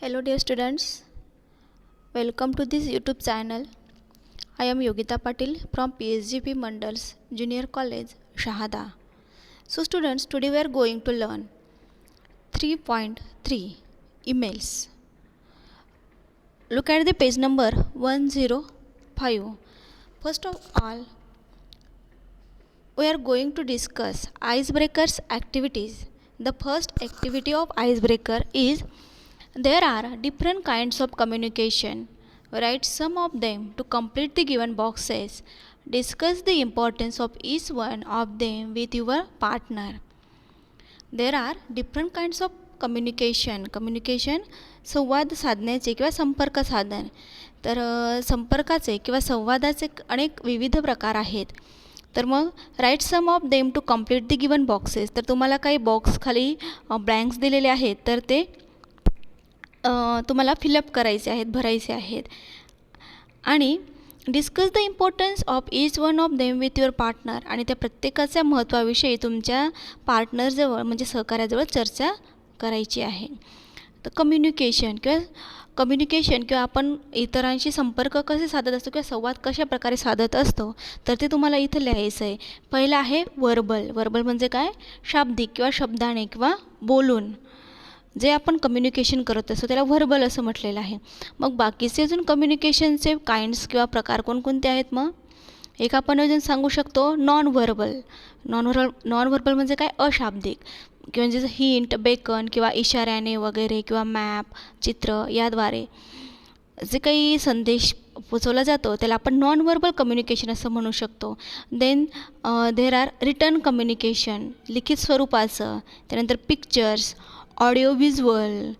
Hello dear students, welcome to this YouTube channel. I am Yogita Patil from PSGP Mandals Junior College, Shahada. So students, today we are going to learn 3.3 emails. Look at the page number 105. First of all, we are going to discuss icebreakers activities. The first activity of icebreaker is there are different kinds of communication. Write some of them to complete the given boxes. Discuss the importance of each one of them with your partner. There are different kinds of communication संवाद साधण्याचे किंवा संपर्क साधन. तर संपर्काचे किंवा संवादाचे अनेक विविध प्रकार आहेत. तर मग write some of them to complete the given boxes. तर तुम्हाला काही बॉक्स खाली ब्लँक्स दिलेले आहेत, तर ते तुम्हाला फिलअप करायचे आहेत, भरायचे आहेत. आणि discuss the importance of each one of them with your partner. आणि त्या प्रत्येकाच्या महत्त्वाविषयी तुमच्या पार्टनरजवळ म्हणजे सहकार्याजवळ चर्चा करायची आहे. तर कम्युनिकेशन किंवा आपण इतरांशी संपर्क कसे साधत असतो किंवा संवाद कशा प्रकारे साधत असतो, तर ते तुम्हाला इथं लिहायचं आहे. पहिलं आहे वर्बल म्हणजे काय, शाब्दिक किंवा शब्दाने किंवा बोलून जे आपण कम्युनिकेशन करत असतो त्याला व्हर्बल असं म्हटलेलं आहे. मग बाकीचे अजून कम्युनिकेशनचे काइंड्स किंवा प्रकार कोणकोणते आहेत? मग एक आपण अजून सांगू शकतो नॉन व्हर्बल म्हणजे काय, अशाब्दिक किंवा म्हणजे हिंट, बेकन किंवा इशाऱ्याने वगैरे किंवा मॅप, चित्र याद्वारे जे काही संदेश पोचवला जातो त्याला आपण नॉन व्हर्बल कम्युनिकेशन असं म्हणू शकतो. Then there are written communication, लिखित स्वरूपाचं. त्यानंतर pictures, audio visual,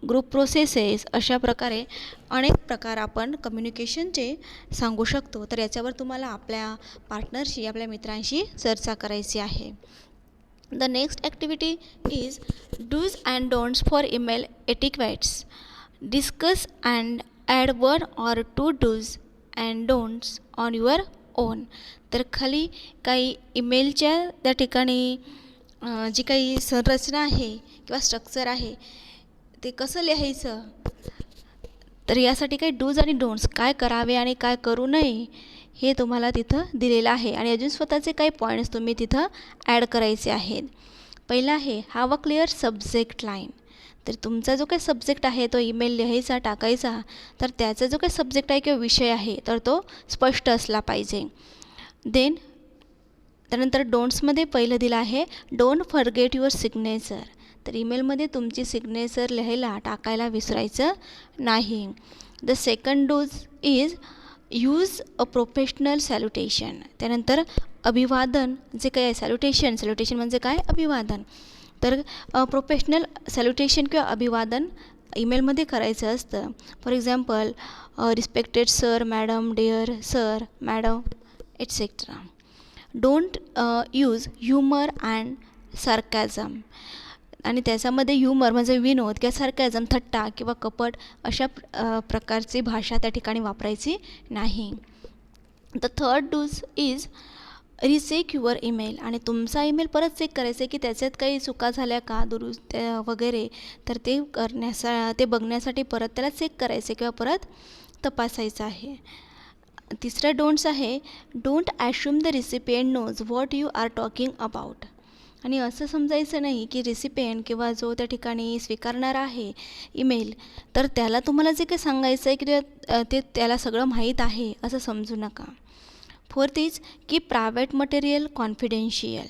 group processes, अशा प्रकारे अनेक प्रकार आपण कम्युनिकेशनचे सांगू शकतो. तर याच्यावर तुम्हाला आपल्या पार्टनरशी, आपल्या मित्रांशी चर्चा करायची आहे. The next activity is do's and don'ts for email etiquettes. Discuss and add one or two do's and don'ts on your own. तर खाली काही ईमेलच्या त्या ठिकाणी जी काही संरचना आहे किंवा स्ट्रक्चर आहे ते कसं लिहायचं, तर यासाठी काही डूज आणि डोंट्स, काय करावे आणि काय करू नये हे तुम्हाला तिथं दिलेलं आहे. आणि अजून स्वतःचे काही पॉईंट्स तुम्ही तिथं ॲड करायचे आहेत. पहिला आहे have a clear subject line. तर तुमचा जो काही सब्जेक्ट आहे तो ईमेल लिहायचा, टाकायचा, तर त्याचा जो काही सब्जेक्ट आहे किंवा विषय आहे तर तो स्पष्ट असला पाहिजे. देन त्यानंतर डोंट्समध्ये पहिलं दिलं आहे डोंट फॉरगेट युअर सिग्नेचर. तर ईमेलमध्ये तुमची सिग्नेचर लिहायला, टाकायला विसरायचं नाही. The second dos is use a professional salutation. त्यानंतर अभिवादन जे काय आहे, सॅल्युटेशन म्हणजे काय, अभिवादन. तर प्रोफेशनल सॅल्युटेशन किंवा अभिवादन ईमेलमध्ये करायचं असतं. For example respected sir, madam, dear sir, madam, etcetera. Don't use humour and sarcasm. आणि त्याच्यामध्ये ह्युमर म्हणजे विनोद किंवा सार्कॅझम, थट्टा किंवा कपट, अशा प्रकारची भाषा त्या ठिकाणी वापरायची नाही. The third do's is recheck your email. आणि तुमचा ईमेल परत चेक करायचं आहे की त्याच्यात काही चुका झाल्या का, दुरुस्त वगैरे, तर ते बघण्यासाठी परत त्याला चेक करायचं किंवा परत तपासायचं आहे. तिसरा डोंट्स आहे don't assume the recipient knows what you are talking about. आणि असं समजायचं नाही की रिसिपिएंट किंवा जो त्या ठिकाणी स्वीकारणारा आहे ईमेल, तर त्याला तुम्हाला जे काही सांगायचं आहे की ते त्याला सगळं माहीत आहे असं समजू नका. Fourth is keep private material confidential.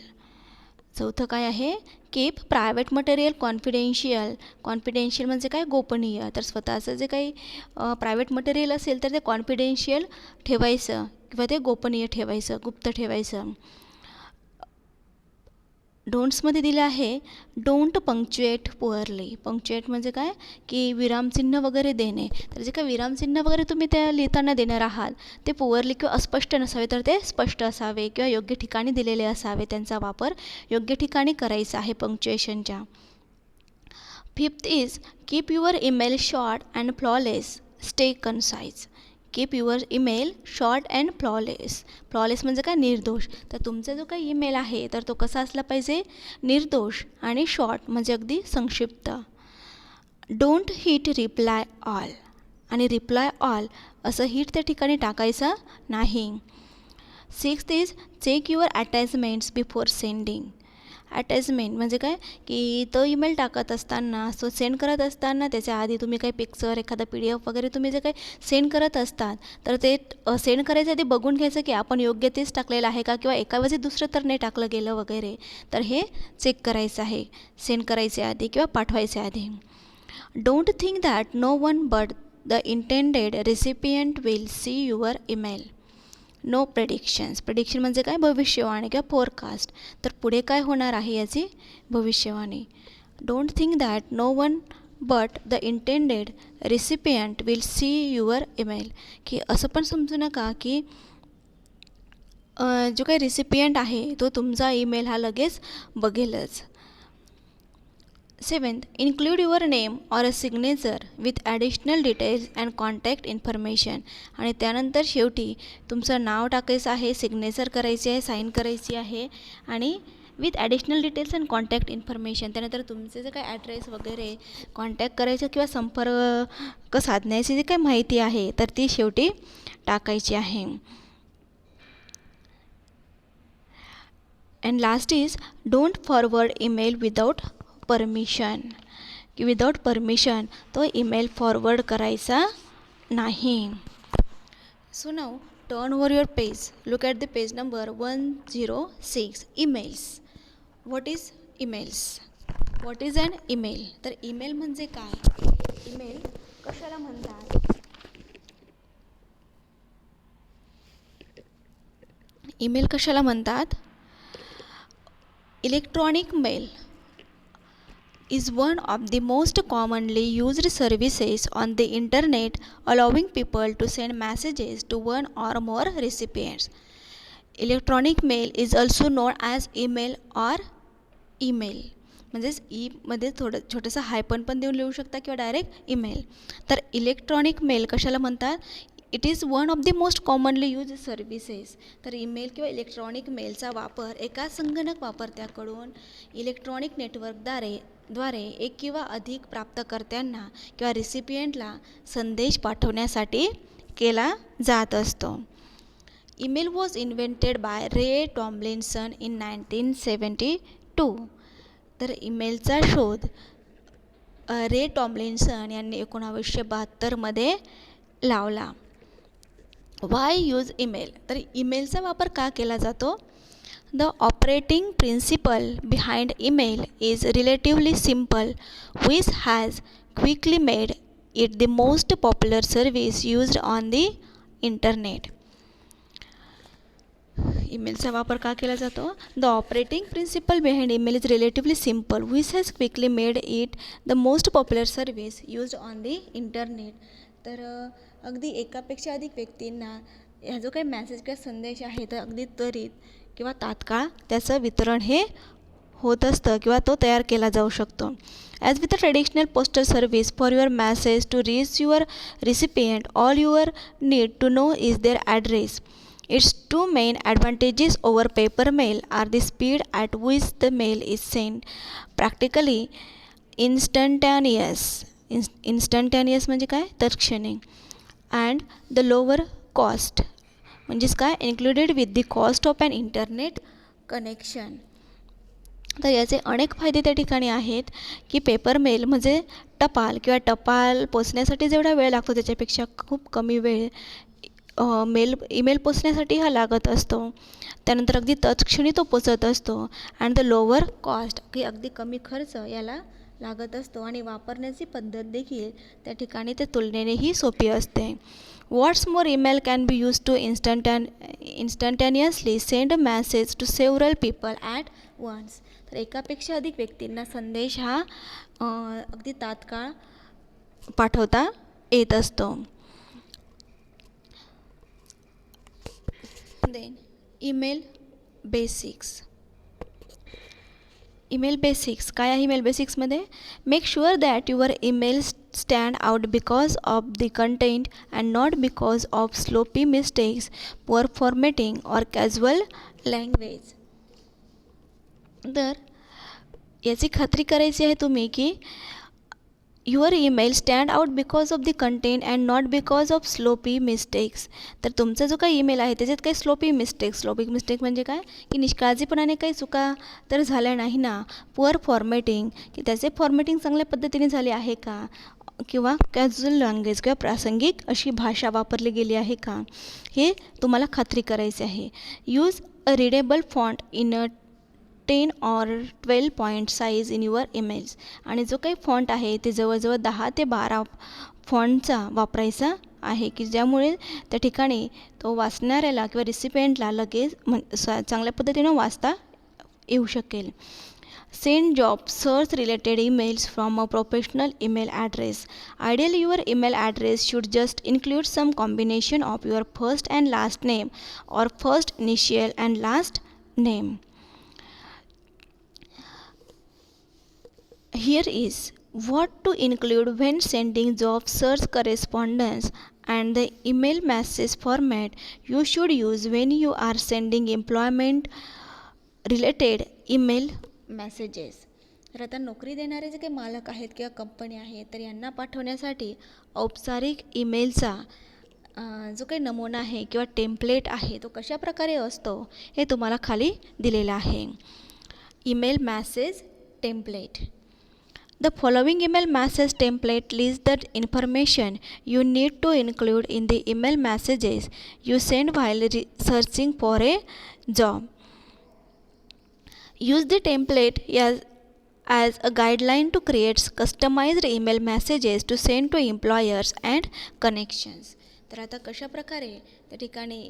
चौथं काय आहे, कीप प्रायव्हेट मटेरियल कॉन्फिडेन्शियल म्हणजे काय, गोपनीय. तर स्वतःचं जे काही प्रायव्हेट मटेरियल असेल तर ते कॉन्फिडेन्शियल ठेवायचं किंवा ते गोपनीय ठेवायचं, गुप्त ठेवायचं. डोंट्समध्ये दिलं आहे डोंट पंक्च्युएट पुअरली. पंक्च्युएट म्हणजे काय, की विरामचिन्ह वगैरे देणे. तर जे काय विरामचिन्ह वगैरे तुम्ही त्या लिहिताना देणार आहात ते पुअरली किंवा अस्पष्ट नसावे, तर ते स्पष्ट असावे किंवा योग्य ठिकाणी दिलेले असावे. त्यांचा वापर योग्य ठिकाणी करायचा आहे पंक्च्युएशनच्या. Fifth is keep your email short and flawless, stay concise. Keep your email short and flawless म्हणजे काय, निर्दोष. तर तुमचा जो काही ईमेल आहे तर तो कसा असला पाहिजे, निर्दोष आणि शॉर्ट म्हणजे अगदी संक्षिप्त. डोंट हिट रिप्लाय ऑल, आणि रिप्लाय ऑल असं हिट त्या ठिकाणी टाकायचं नाही. 6th is check your attachments before sending. Attachment म्हणजे काय की तो ईमेल टाकत असताना, तो सेंड करत असताना त्याच्या आधी तुम्ही काही पिक्चर, एखादा PDF वगैरे तुम्ही जे काही सेंड करत असतात तर ते सेंड करायच्या आधी बघून घ्यायचं की आपण योग्य तेच टाकलेलं आहे का, किंवा एकाऐवजी दुसरं तर नाही टाकलं गेलं वगैरे. तर हे चेक करायचं आहे सेंड करायच्या आधी किंवा पाठवायच्या आधी. Don't think that no one but the intended recipient will see your email. No predictions. Prediction म्हणजे काय, भविष्यवाणी किंवा फोरकास्ट. तर पुढे काय होणार आहे याची भविष्यवाणी. Don't think that no one but the intended recipient will see your email. की असं पण समजू नका की जो काही रेसिपियंट आहे तो तुमचा ईमेल हा लगेच बघेलच. 7th, include your name or a signature with additional details and contact information. आणि त्यानंतर शेवटी तुमचं नाव टाकायचं आहे, सिग्नेचर करायची आहे, साईन करायची आहे, आणि with additional details and contact information. त्यानंतर तुमचे जे काही ॲड्रेस वगैरे कॉन्टॅक्ट करायचं किंवा संपर्क साधण्याची जी काही माहिती आहे तर ती शेवटी टाकायची आहे. And last is don't forward email without permission. की विदाउट परमिशन तो ईमेल फॉरवर्ड करायचा नाही. So now turn over your page. Look at the page number 106. Emails. What is emails? What is an email? तर email म्हणजे काय, email कशाला म्हणतात? Email कशाला म्हणतात? Electronic mail is one of the most commonly used services on the internet, allowing people to send messages to one or more recipients. Electronic mail is also known as email or email. म्हणजेच मध्ये छोटंसं हायपन पण देऊन लिहू शकता किंवा direct email. तर electronic mail कशाला म्हणतात? It is one of the most commonly use services. तर ईमेल किंवा इलेक्ट्रॉनिक मेलचा वापर एका संगणक वापरत्याकडून इलेक्ट्रॉनिक नेटवर्कद्वारे एक किंवा अधिक प्राप्तकर्त्यांना किंवा रिसिपियंटला संदेश पाठवण्यासाठी केला जात असतो. Email was invented by Ray Tomlinson in 1972. तर ईमेलचा शोध रे टॉम्लिन्सन यांनी 1972मध्ये लावला. Why use email? तर ईमेलचा वापर का केला जातो? The operating principle behind email is relatively simple, which has quickly made it the most popular service used on the internet. ईमेलचा वापर का केला जातो? The operating principle behind email is relatively simple, which has quickly made it the most popular service used on the internet. तर अगदी एकापेक्षा अधिक व्यक्तींना ह्या जो काही मॅसेज किंवा संदेश आहे तर अगदी त्वरित किंवा तात्काळ त्याचं वितरण हे होत असतं किंवा तो तयार केला जाऊ शकतो. As with a traditional postal service for your message to reach your recipient, all your need to know is their address. Its two main advantages over paper mail are the speed at which the mail is sent, practically instantaneous. Instantaneous म्हणजे काय? तत्क्षणी. And the lower cost म्हणजेच काय? included with the cost of an internet connection. तर याचे अनेक फायदे त्या ठिकाणी आहेत की पेपर मेल म्हणजे टपाल किंवा टपाल पोचण्यासाठी जेवढा वेळ लागतो त्याच्यापेक्षा खूप कमी वेळ ईमेल पोचण्यासाठी हा लागत असतो. त्यानंतर अगदी तत्क्षणी तो पोचत असतो. अँड द लोअर कॉस्ट की अगदी कमी खर्च याला लागत असतो आणि वापरण्याची पद्धत देखील त्या ठिकाणी ते तुलनेनेही सोपी असते. What's more email can be use to instantaneously send a message to several people at once. तर एकापेक्षा अधिक व्यक्तींना संदेश हा अगदी तात्काळ पाठवता येत असतो. Then email basics. Email basics काय आहे? ईमेल बेसिक्समध्ये make sure that your emails stand out because of the content and not because of sloppy mistakes, poor formatting or casual language. तर याची खात्री करायची आहे तुम्ही की your email stand out because of the content and not because of sloppy mistakes. तर तुमचा जो काही ईमेल आहे त्याच्यात काही स्लोपी मिस्टेक म्हणजे काय की निष्काळजीपणाने काही चुका तर झाल्या नाही ना. पुअर फॉर्मॅटिंग की त्याचे फॉर्मॅटिंग चांगल्या पद्धतीने झाले आहे का, किंवा कॅज्युअल लँग्वेज किंवा प्रासंगिक अशी भाषा वापरली गेली आहे का, हे तुम्हाला खात्री करायचे आहे. Use a readable font in a 10 or 12 point size in your emails. आणि जो काही फॉन्ट आहे ते जवळजवळ 10 ते 12 फॉन्टचा वापरायचा आहे, की ज्यामुळे त्या ठिकाणी तो वाचणाऱ्याला किंवा रिसिपियंटला लगेच चांगल्या पद्धतीनं वाचता येऊ शकेल. Send job search related emails from a professional email address. Ideally, your email address should just include some combination of your first and last name or first initial and last name. Here is what to include when sending job search correspondence and the email message format you should use when you are sending employment related email messages. तर आता नोकरी देणारे जे काही मालक आहेत किंवा company आहेत तर यांना पाठवण्यासाठी औपचारिक ईमेलचा जो काही नमुना आहे किंवा टेम्पलेट आहे तो कशा प्रकारे असतो हे तुम्हाला खाली दिलेलं आहे. Email message template. The following email message template lists the information you need to include in the email messages you send while searching for a job. Use the template as a guideline to create customized email messages to send to employers and connections. तर आता कशा प्रकारे त्या ठिकाणी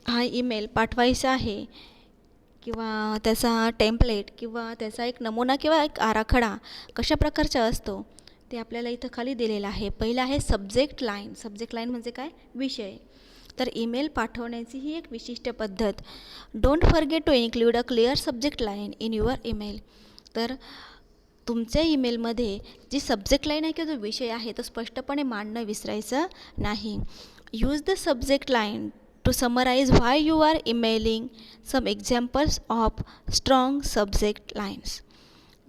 हा email पाठवायचा आहे किंवा त्याचा टेम्पलेट किंवा त्याचा एक नमुना किंवा एक आराखडा कशा प्रकारचा असतो ते आपल्याला इथं खाली दिलेलं आहे. पहिलं आहे सब्जेक्ट लाईन म्हणजे काय, विषय. तर ईमेल पाठवण्याची ही एक विशिष्ट पद्धत. Don't forget to include a clear subject line in your email. तर तुमच्या ईमेलमध्ये जी सब्जेक्ट लाईन आहे किंवा जो विषय आहे तो स्पष्टपणे मांडणं विसरायचं नाही. Use the subject line to summarize why you are emailing. Some examples of strong subject lines.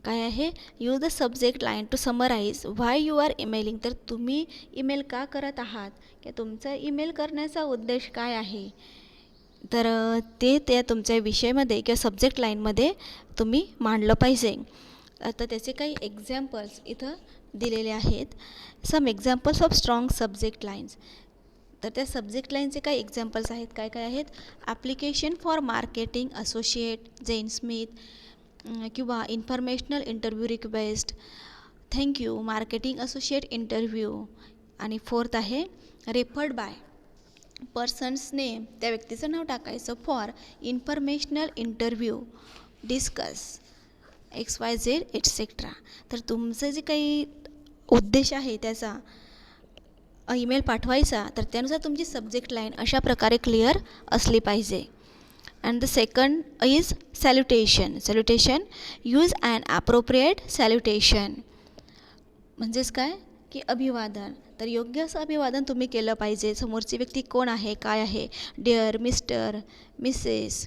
काय आहे, use the subject line to summarise why you are emailing. तर तुम्ही ईमेल का करत आहात किंवा तुमचा ईमेल करण्याचा उद्देश काय आहे, तर ते त्या तुमच्या विषयामध्ये किंवा सब्जेक्ट लाईनमध्ये तुम्ही मांडलं पाहिजे. आता त्याचे काही एक्झाम्पल्स इथं दिलेले आहेत. Some examples of strong subject lines. तर त्या सब्जेक्ट लाईनचे काही एक्झाम्पल्स आहेत, काय काय आहेत. Application for marketing associate Jane Smith, किंवा informational interview request, thank you marketing associate interview. आणि फोर्थ आहे रेफर्ड बाय पर्सन्स नेम, त्या व्यक्तीचं नाव टाकायचं, for informational interview discuss XYZ etcetera. तर तुमचं जे काही उद्देश आहे त्याचा ईमेल पाठवायचा तर त्यानुसार तुमची सब्जेक्ट लाईन अशा प्रकारे क्लिअर असली पाहिजे. And the second is salutation. Use an appropriate salutation. म्हणजेच काय की अभिवादन. तर योग्य असं अभिवादन तुम्ही केलं पाहिजे. समोरची व्यक्ती कोण आहे, काय आहे, dear, Mr, Mrs,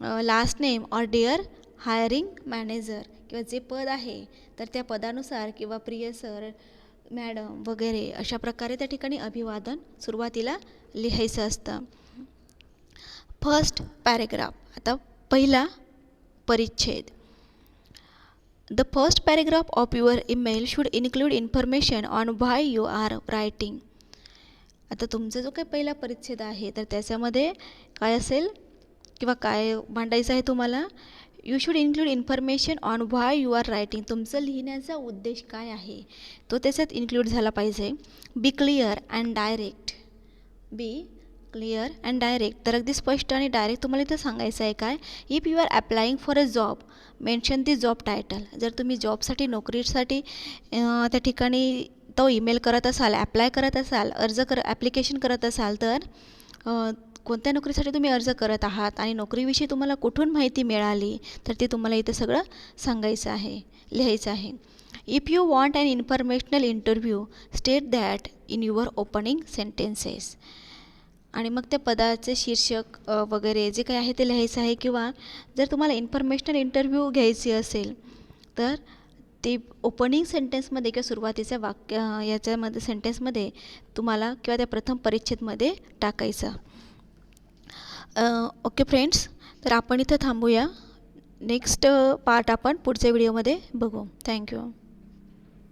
last name और डिअर हायरिंग मॅनेजर, किंवा जे पद आहे तर त्या पदानुसार, किंवा प्रिय सर, मॅडम वगैरे अशा प्रकारे त्या ठिकाणी अभिवादन सुरुवातीला लिहायचं असतं. First paragraph. आता पहिला परिच्छेद. The first paragraph of your email should include information on why you are writing. आता तुमचा जो काही पहिला परिच्छेद आहे तर त्याच्यामध्ये काय असेल किंवा काय मांडायचं आहे तुम्हाला. You should include information on why you are writing. तुमचं लिहिण्याचा उद्देश काय आहे तो त्याच्यात इन्क्लूड झाला पाहिजे. बी क्लिअर अँड डायरेक्ट. तर अगदी स्पष्ट आणि डायरेक्ट तुम्हाला इथं सांगायचं आहे काय. If you are applying for a job mention the job title. जर तुम्ही जॉबसाठी, नोकरीसाठी त्या ठिकाणी तो ईमेल करत असाल, ॲप्लाय करत असाल, ॲप्लिकेशन करत असाल, तर कोणत्या नोकरीसाठी तुम्ही अर्ज करत आहात आणि नोकरीविषयी तुम्हाला कुठून माहिती मिळाली तर ते तुम्हाला इथं सगळं सांगायचं आहे, लिहायचं आहे. If you want an informational interview state that in your opening sentences. आणि मग त्या पदाचे शीर्षक वगैरे जे काही आहे ते लिहायचं आहे. किंवा जर तुम्हाला इन्फॉर्मेशनल इंटरव्ह्यू घ्यायची असेल तर ती ओपनिंग सेंटेन्समध्ये किंवा सुरुवातीच्या याच्यामध्ये सेंटेन्समध्ये तुम्हाला किंवा त्या प्रथम परिच्छेदमध्ये टाकायचं. ओके फ्रेंड्स, तर आपण इथं थांबूया. नेक्स्ट पार्ट आपण पुढच्या व्हिडिओमध्ये बघू. थँक्यू.